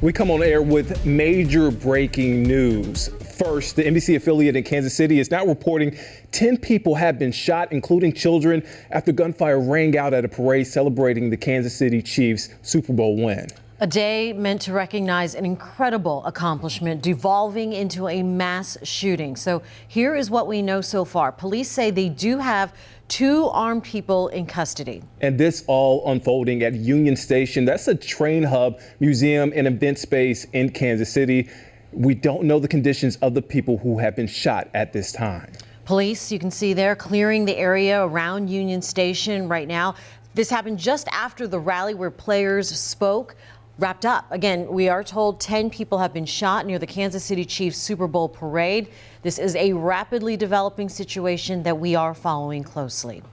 We come on air with major breaking news. First, the NBC affiliate in Kansas City is now reporting 10 people have been shot, including children, after gunfire rang out at a parade celebrating the Kansas City Chiefs Super Bowl win. A day meant to recognize an incredible accomplishment devolving into a mass shooting. So here is what we know so far. Police say they do have 2 armed people in custody. And this all unfolding at Union Station. That's a train hub, museum, and event space in Kansas City. We don't know the conditions of the people who have been shot at this time. Police, you can see there, clearing the area around Union Station right now. This happened just after the rally where players spoke wrapped up. Again, we are told 10 people have been shot near the Kansas City Chiefs Super Bowl parade. This is a rapidly developing situation that we are following closely.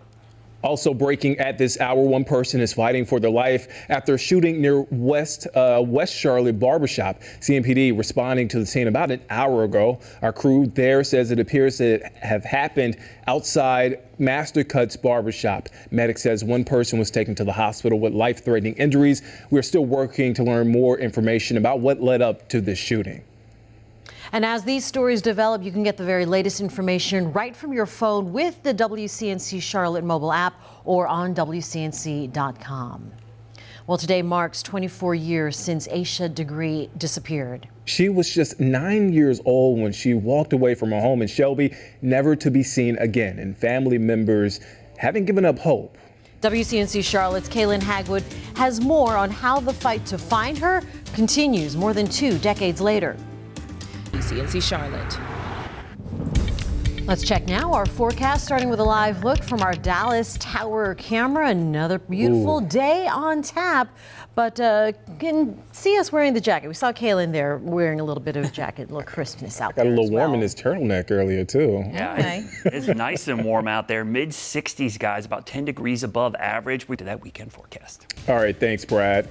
Also breaking at this hour, one person is fighting for their life after a shooting near West Charlotte barbershop. CMPD responding to the scene about an hour ago. Our crew there says it appears to have happened outside Master Cuts barbershop. Medic says one person was taken to the hospital with life-threatening injuries. We're still working to learn more information about what led up to this shooting. And as these stories develop, you can get the very latest information right from your phone with the WCNC Charlotte mobile app or on WCNC.com. Well, today marks 24 years since Aisha Degree disappeared. She was just 9 years old when she walked away from her home in Shelby, never to be seen again, and family members haven't given up hope. WCNC Charlotte's Kaylin Hagwood has more on how the fight to find her continues more than 2 decades later. WCNC Charlotte. Let's check now our forecast, starting with a live look from our Dallas Tower camera. Another beautiful day on tap, but can see us wearing the jacket. We saw Kaylin there wearing a little bit of a jacket, a little crispness out there. Got a little warm in his turtleneck earlier, too. Yeah, Okay. it's nice and warm out there. Mid-60s, guys, about 10 degrees above average. We did that weekend forecast. All right, thanks, Brad.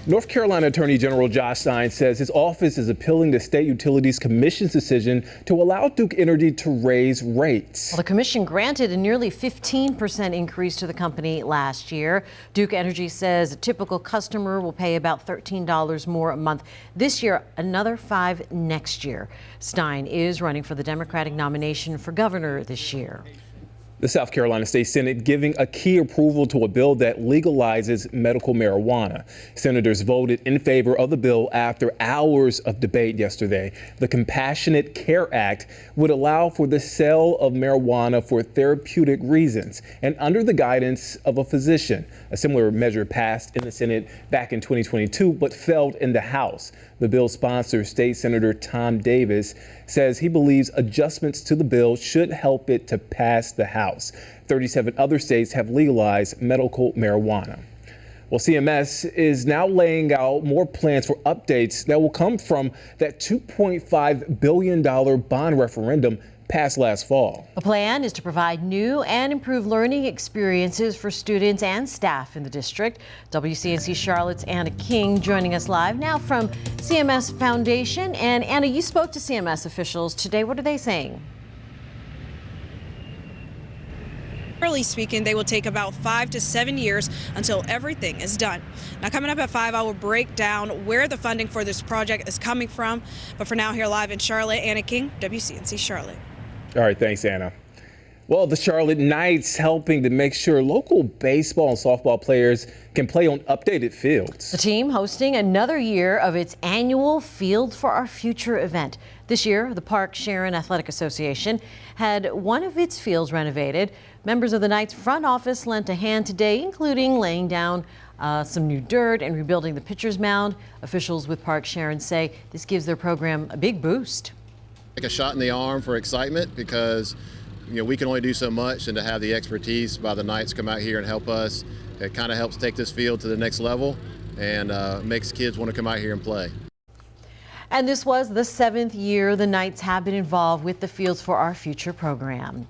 North Carolina Attorney General Josh Stein says his office is appealing the State Utilities Commission's decision to allow Duke Energy to raise rates. Well, the commission granted a nearly 15% increase to the company last year. Duke Energy says a typical customer will pay about $13 more a month this year, another $5 next year. Stein is running for the Democratic nomination for governor this year. The South Carolina State Senate giving a key approval to a bill that legalizes medical marijuana. Senators voted in favor of the bill after hours of debate yesterday. The Compassionate Care Act would allow for the sale of marijuana for therapeutic reasons and under the guidance of a physician. A similar measure passed in the Senate back in 2022 but failed in the House. The bill's sponsor, State Senator Tom Davis, says he believes adjustments to the bill should help it to pass the House. 37 other states have legalized medical marijuana. Well, CMS is now laying out more plans for updates that will come from that $2.5 billion bond referendum passed last fall. The plan is to provide new and improved learning experiences for students and staff in the district. WCNC Charlotte's Anna King joining us live now from CMS Foundation. And Anna, you spoke to CMS officials today. What are they saying? Generally speaking, they will take about 5 to 7 years until everything is done. Now, coming up at 5, I will break down where the funding for this project is coming from. But for now, here live in Charlotte, Anna King, WCNC Charlotte. All right, thanks, Anna. Well, the Charlotte Knights helping to make sure local baseball and softball players can play on updated fields. The team hosting another year of its annual Field for Our Future event. This year, the Park Sharon Athletic Association had one of its fields renovated. Members of the Knights front office lent a hand today, including laying down some new dirt and rebuilding the pitcher's mound. Officials with Park Sharon say this gives their program a big boost. Like a shot in the arm for excitement because we can only do so much, and to have the expertise by the Knights come out here and help us, it kind of helps take this field to the next level and makes kids want to come out here and play. And this was the 7th year the Knights have been involved with the Fields for Our Future program.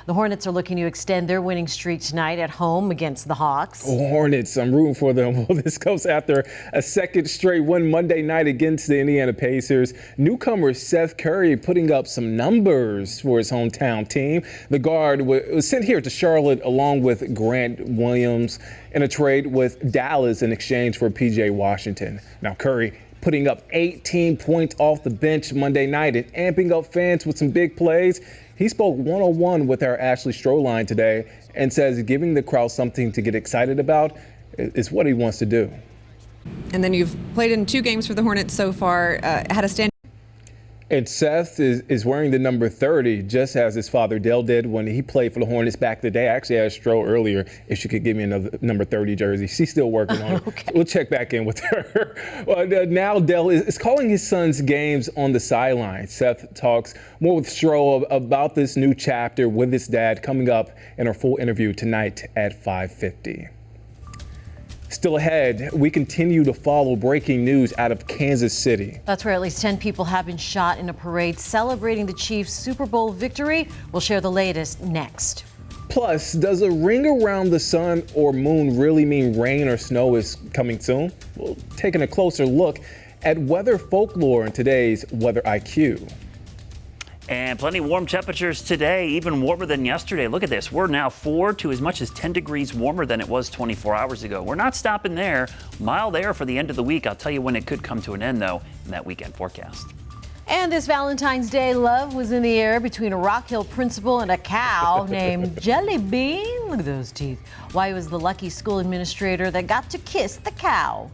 The Hornets are looking to extend their winning streak tonight at home against the Hawks. Hornets, I'm rooting for them. Well, this comes after a second straight win Monday night against the Indiana Pacers. Newcomer Seth Curry putting up some numbers for his hometown team. The guard was sent here to Charlotte along with Grant Williams in a trade with Dallas in exchange for PJ Washington. Now Curry putting up 18 points off the bench Monday night and amping up fans with some big plays. He spoke one-on-one with our Ashley Stroline today and says giving the crowd something to get excited about is what he wants to do. And then you've played in 2 games for the Hornets so far, had a stand. And Seth is wearing the number 30, just as his father Dale did when he played for the Hornets back in the day. I actually asked Stro earlier if she could give me another number 30 jersey. She's still working on it. Okay. We'll check back in with her. Well, now Dale is calling his son's games on the sideline. Seth talks more with Stro about this new chapter with his dad coming up in our full interview tonight at 5:50. Still ahead, we continue to follow breaking news out of Kansas City. That's where at least 10 people have been shot in a parade celebrating the Chiefs' Super Bowl victory. We'll share the latest next. Plus, does a ring around the sun or moon really mean rain or snow is coming soon? We're taking a closer look at weather folklore in today's Weather IQ. And plenty of warm temperatures today, even warmer than yesterday. Look at this. We're now 4 to as much as 10 degrees warmer than it was 24 hours ago. We're not stopping there. Mild air for the end of the week. I'll tell you when it could come to an end, though, in that weekend forecast. And this Valentine's Day, love was in the air between a Rock Hill principal and a cow named Jelly Bean. Look at those teeth. Why, it was the lucky school administrator that got to kiss the cow.